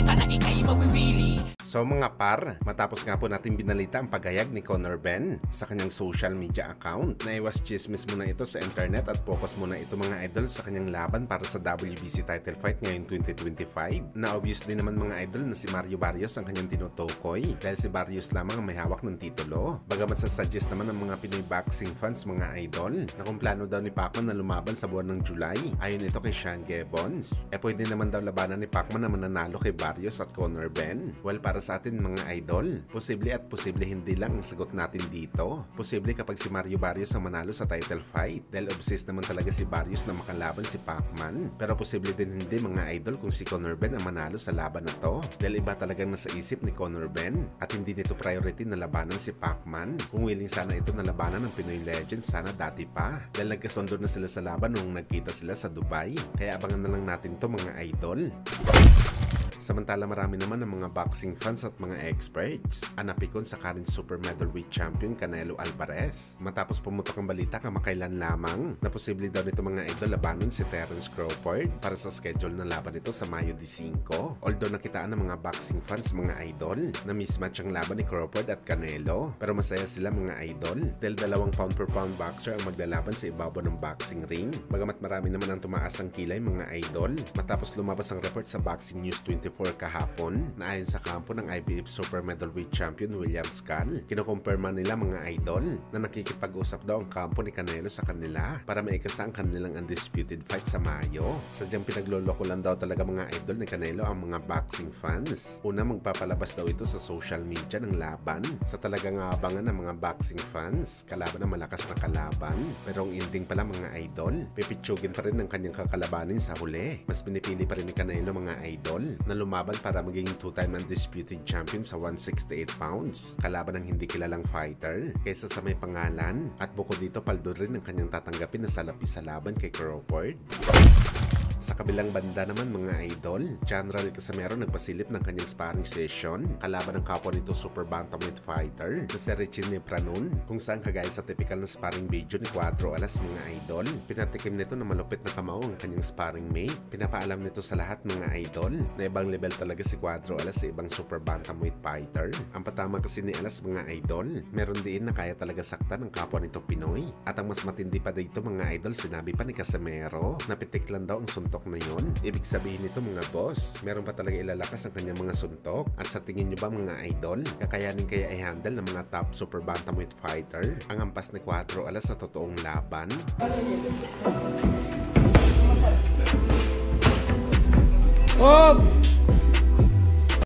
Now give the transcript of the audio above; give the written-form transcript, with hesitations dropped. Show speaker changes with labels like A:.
A: ka na ikay mawiwili.
B: So mga par, matapos nga po natin binalita ang paghayag ni Conor Benn sa kanyang social media account, na iwas chismis muna ito sa internet at focus muna ito mga idol sa kanyang laban para sa WBC title fight ngayong 2025. Na obviously naman mga idol na si Mario Barrios ang kanyang tinutukoy dahil si Barrios lamang ang may hawak ng titulo. Bagamat sa suggest naman ng mga Pinoy boxing fans mga idol na kung plano daw ni Pacman na lumaban sa buwan ng July, ayon ito kay Sean Gibbons, pwede naman daw labanan ni Pacman na mananalo kay Barrios at Conor Benn. Well, para sa atin mga idol, posible at posible hindi lang ang sagot natin dito. Posible kapag si Mario Barrios ang manalo sa title fight dahil obsessed naman talaga si Barrios na makalaban si Pacman. Pero posible din hindi mga idol kung si Conor Benn ang manalo sa laban na to dahil iba talagang nasa isip ni Conor Benn at hindi nito priority na labanan si Pacman. Kung willing sana ito na labanan ng Pinoy legend sana dati pa dahil nagkasundo na sila sa laban nung nagkita sila sa Dubai. Kaya abangan na lang natin to mga idol. Samantala marami naman ng mga boxing fans at mga experts ang napikon sa current super middleweight champion Canelo Alvarez matapos pumutok ang balita kamakailan lamang na posible daw nito mga idol labanan si Terence Crawford para sa schedule na laban nito sa Mayo 15. Although nakitaan ng mga boxing fans mga idol na mismatch ang laban ni Crawford at Canelo, pero masaya sila mga idol dahil dalawang pound per pound boxer ang maglalaban sa ibabaw ng boxing ring. Bagamat marami naman ang tumaas ang kilay mga idol matapos lumabas ang report sa Boxing News 24 kahapon na ayon sa kampo ng IBF Super Middleweight Champion William Skull, kinukumpirma nila mga idol na nakikipag-usap daw ang kampo ni Canelo sa kanila para maikasa ang kanilang undisputed fight sa Mayo. Sadyang pinagloloko lang daw talaga mga idol ni Canelo ang mga boxing fans. Una, magpapalabas daw ito sa social media ng laban sa talagang abangan ng mga boxing fans, kalaban na malakas na kalaban. Pero ang ending pala mga idol, pipitsugin pa rin ng kanyang kakalabanin sa huli. Mas pinipili pa rin ni Canelo mga idol na lumaban para maging two-time undisputed champion sa 168 pounds, kalaban ng hindi kilalang fighter, kaysa sa may pangalan. At bukod dito, paldo rin ang kanyang tatanggapin na salapi sa laban kay Crawford. Sa kabilang banda naman mga idol, General Casimero nagpasilip ng kanyang sparring session kalaban ng kapwa nito super bantamweight fighter na si Richie Pranon, kung saan kagaya sa typical na sparring video ni Cuatro Alas mga idol, pinatikim nito na malupit na kamao ang kanyang sparring mate. Pinapaalam nito sa lahat mga idol na ibang level talaga si Cuatro Alas sa ibang super bantamweight fighter. Ang patama kasi ni Alas mga idol, meron din na kaya talaga saktan ng kapwa nito Pinoy. At ang mas matindi pa dito mga idol, sinabi pa ni Casimero na pitik lang daw ang suntok na yon. Ibig sabihin nito mga boss, meron pa talaga ilalakas ang kanyang mga suntok. At sa tingin nyo ba mga idol, kakayanin kaya i-handle ng mga top super bantamweight fighter ang hampas ni Cuatro Alas sa totoong laban?
C: Oh!